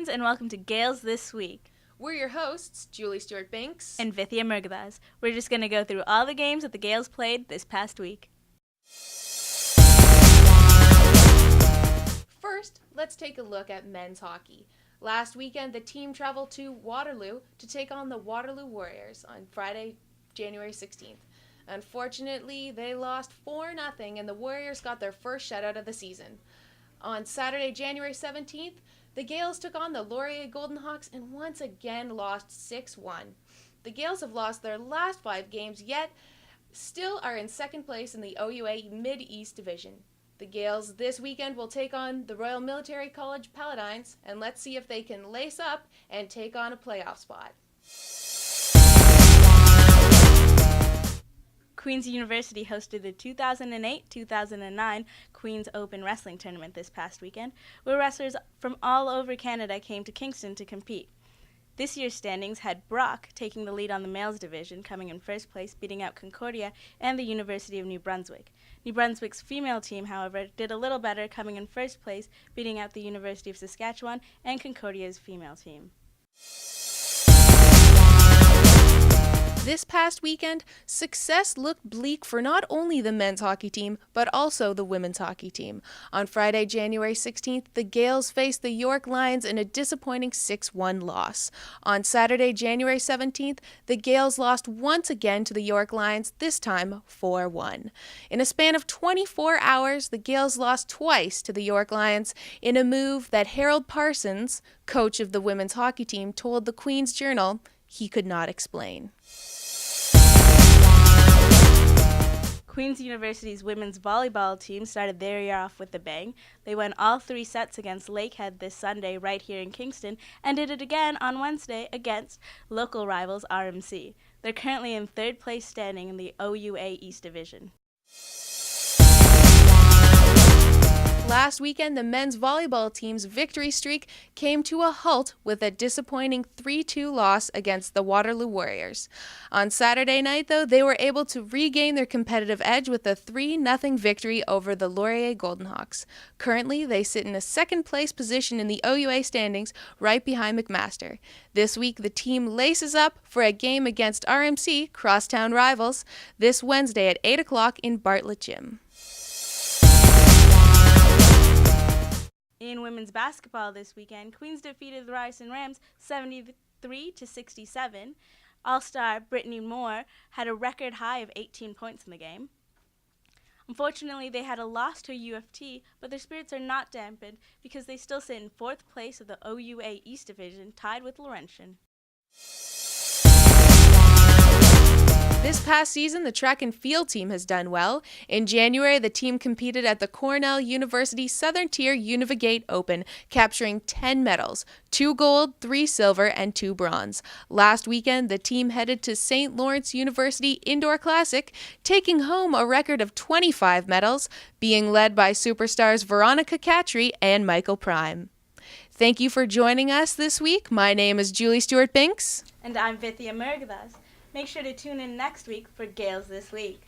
friends, and welcome to Gaels This Week. We're your hosts, Julie Stewart-Binks and Vithya Murgadas. We're just going to go through all the games that the Gaels played this past week. First, let's take a look at men's hockey. Last weekend, the team traveled to Waterloo to take on the Waterloo Warriors on Friday, January 16th. Unfortunately, they lost 4-0, and the Warriors got their first shutout of the season. On Saturday, January 17th, the Gaels took on the Laurier Golden Hawks and once again lost 6-1. The Gaels have lost their last 5 games, yet still are in second place in the OUA Mid-East Division. The Gaels this weekend will take on the Royal Military College Paladins, and let's see if they can lace up and take on a playoff spot. Queen's University hosted the 2008-2009 Queen's Open Wrestling Tournament this past weekend, where wrestlers from all over Canada came to Kingston to compete. This year's standings had Brock taking the lead on the males division, coming in first place, beating out Concordia and the University of New Brunswick. New Brunswick's female team, however, did a little better, coming in first place, beating out the University of Saskatchewan and Concordia's female team. This past weekend, success looked bleak for not only the men's hockey team, but also the women's hockey team. On Friday, January 16th, the Gaels faced the York Lions in a disappointing 6-1 loss. On Saturday, January 17th, the Gaels lost once again to the York Lions, this time 4-1. In a span of 24 hours, the Gaels lost twice to the York Lions in a move that Harold Parsons, coach of the women's hockey team, told the Queen's Journal he could not explain. Queen's University's women's volleyball team started their year off with a bang. They won all 3 sets against Lakehead this Sunday right here in Kingston and did it again on Wednesday against local rivals RMC. They're currently in 3rd place standing in the OUA East Division. Last weekend, the men's volleyball team's victory streak came to a halt with a disappointing 3-2 loss against the Waterloo Warriors. On Saturday night, though, they were able to regain their competitive edge with a 3-0 victory over the Laurier Golden Hawks. Currently, they sit in a second-place position in the OUA standings, right behind McMaster. This week, the team laces up for a game against RMC, crosstown rivals, this Wednesday at 8 o'clock in Bartlett Gym. In women's basketball this weekend, Queens defeated the Ryerson Rams 73-67. All-star Brittany Moore had a record high of 18 points in the game. Unfortunately, they had a loss to UFT, but their spirits are not dampened because they still sit in 4th place of the OUA East Division, tied with Laurentian. This past season, the track and field team has done well. In January, the team competed at the Cornell University Southern Tier Univigate Open, capturing 10 medals, 2 gold, 3 silver, and 2 bronze. Last weekend, the team headed to St. Lawrence University Indoor Classic, taking home a record of 25 medals, being led by superstars Veronica Catry and Michael Prime. Thank you for joining us this week. My name is Julie Stewart-Binks. And I'm Vithya Murgadas. Make sure to tune in next week for Gaels This Week.